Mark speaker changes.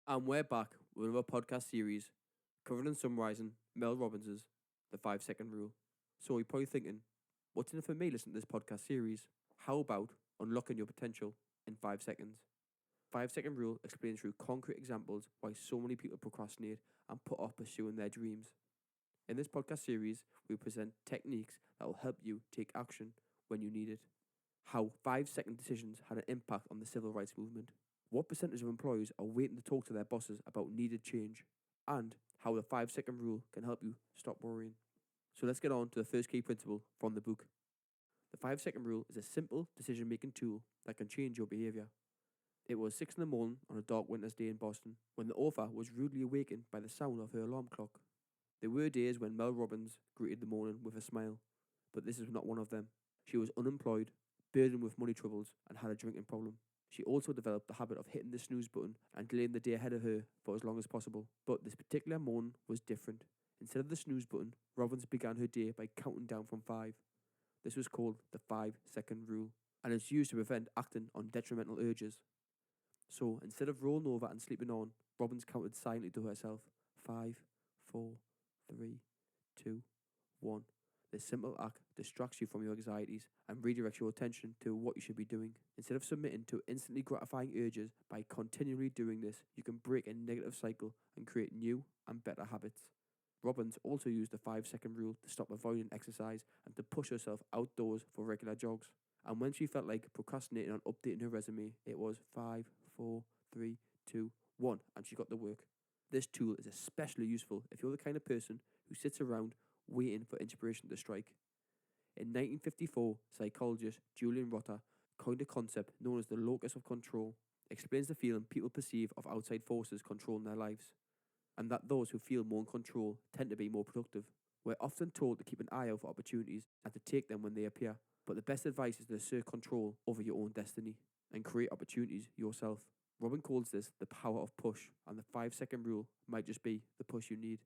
Speaker 1: And we're back with another podcast series covering and summarising Mel Robbins' The 5 Second Rule. So you're probably thinking, what's in it for me listening to this podcast series? How about unlocking your potential in 5 seconds? 5 second rule explains through concrete examples why so many people procrastinate and put off pursuing their dreams. In this podcast series, we present techniques that will help you take action when you need it. How 5 second decisions had an impact on the civil rights movement. What percentage of employees are waiting to talk to their bosses about needed change, and how the 5 second rule can help you stop worrying. So let's get on to the first key principle from the book. The 5 second rule is a simple decision making tool that can change your behaviour. It was 6 in the morning on a dark winter's day in Boston when the author was rudely awakened by the sound of her alarm clock. There were days when Mel Robbins greeted the morning with a smile, but this is not one of them. She was unemployed, burdened with money troubles, and had a drinking problem. She also developed the habit of hitting the snooze button and delaying the day ahead of her for as long as possible. But this particular morning was different. Instead of the snooze button, Robbins began her day by counting down from 5. This was called the 5 second rule, and it's used to prevent acting on detrimental urges. So instead of rolling over and sleeping on, Robbins counted silently to herself 5, 4, 3, 2, 1. This simple act distracts you from your anxieties and redirects your attention to what you should be doing. Instead of submitting to instantly gratifying urges, by continually doing this, you can break a negative cycle and create new and better habits. Robbins also used the 5 second rule to stop avoiding exercise and to push herself outdoors for regular jogs. And when she felt like procrastinating on updating her resume, it was 5, 4, 3, 2, 1, and she got the work. This tool is especially useful if you're the kind of person who sits around waiting for inspiration to strike. In 1954, psychologist Julian Rotter coined a concept known as the locus of control. It explains the feeling people perceive of outside forces controlling their lives, and that those who feel more in control tend to be more productive. We're often told to keep an eye out for opportunities and to take them when they appear, but the best advice is to assert control over your own destiny and create opportunities yourself. Robin calls this the power of push, and the 5 second rule might just be the push you need.